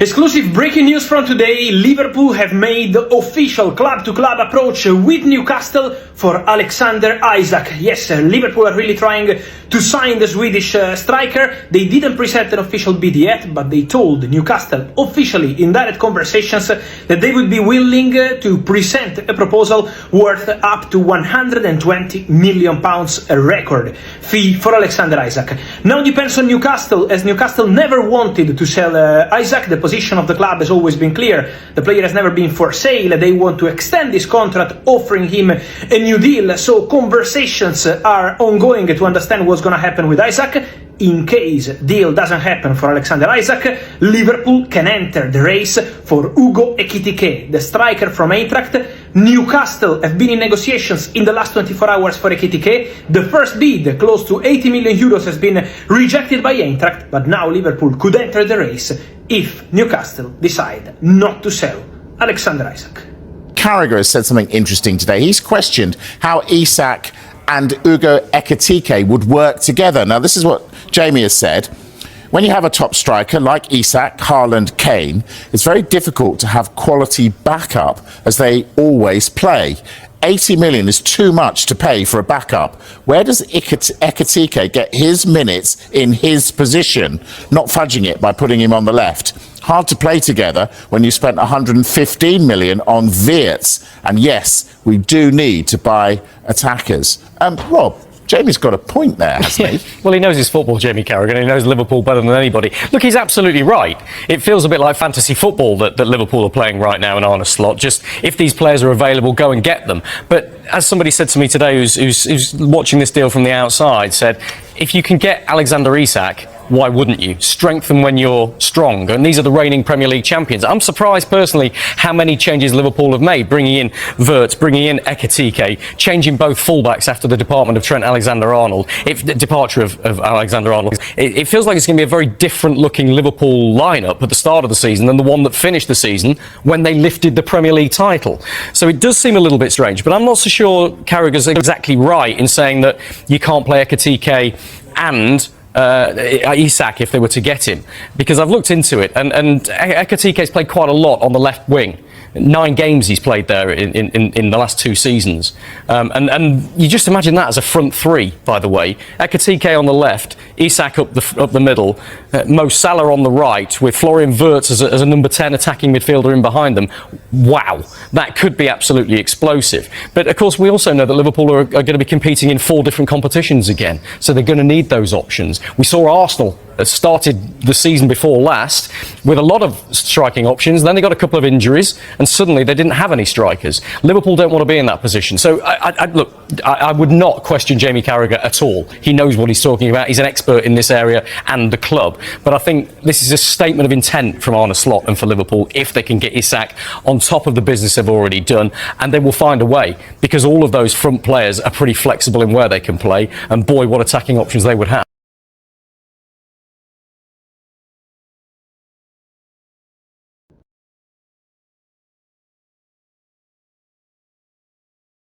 Exclusive breaking news from today: Liverpool have made official club-to-club approach with Newcastle for Alexander Isak. Yes, Liverpool are really trying to sign the Swedish striker. They didn't present an official bid yet, but they told Newcastle officially in direct conversations that they would be willing to present a proposal worth up to £120 million, a record fee for Alexander Isak. Now depends on Newcastle, as Newcastle never wanted to sell Isak. The position of the club has always been clear. The player has never been for sale. They want to extend his contract, offering him a new deal. So conversations are ongoing to understand what's going to happen with Isak. In case deal doesn't happen for Alexander Isak, Liverpool can enter the race for Ugo Ekitike, the striker from Eintracht. Newcastle have been in negotiations in the last 24 hours for Ekitike. The first bid, close to 80 million euros, has been rejected by Eintracht, but now Liverpool could enter the race if Newcastle decide not to sell Alexander Isak. Carragher has said something interesting today. He's questioned how Isak and Ugo Ekitike would work together. Now, this is what Jamie has said. When you have a top striker like Isak, Haaland, Kane, it's very difficult to have quality backup as they always play. 80 million is too much to pay for a backup. Where does Ekitike get his minutes in his position, not fudging it by putting him on the left? Hard to play together when you spent 115 million on Wirtz. And yes, we do need to buy attackers. Rob, Jamie's got a point there, hasn't he? Well, he knows his football, Jamie Carragher, and he knows Liverpool better than anybody. Look, he's absolutely right. It feels a bit like fantasy football that Liverpool are playing right now in Arne Slot. Just, if these players are available, go and get them. But as somebody said to me today who's watching this deal from the outside, said, if you can get Alexander Isak, why wouldn't you? Strengthen when you're strong. And these are the reigning Premier League champions. I'm surprised, personally, how many changes Liverpool have made, bringing in Wirtz, bringing in Ekitike, changing both fullbacks after the departure of Trent Alexander-Arnold. The departure of Alexander-Arnold. It feels like it's going to be a very different-looking Liverpool lineup at the start of the season than the one that finished the season when they lifted the Premier League title. So it does seem a little bit strange, but I'm not so sure Carragher's exactly right in saying that you can't play Ekitike and Isak if they were to get him, because I've looked into it, and Ekitike's played quite a lot on the left wing. 9 games he's played there in the last 2 seasons, and you just imagine that as a front three. By the way, Ekitike on the left, Isak up the middle, Mo Salah on the right, with Florian Wirtz as a number 10 attacking midfielder in behind them. Wow, that could be absolutely explosive. But of course, we also know that Liverpool are going to be competing in 4 different competitions again, so they're going to need those options. We saw Arsenal started the season before last with a lot of striking options, then they got a couple of injuries, and suddenly they didn't have any strikers. Liverpool don't want to be in that position. So I would not question Jamie Carragher at all. He knows what he's talking about. He's an expert in this area and the club. But I think this is a statement of intent from Arne Slot and for Liverpool if they can get Isak on top of the business they've already done, and they will find a way, because all of those front players are pretty flexible in where they can play, and boy, what attacking options they would have.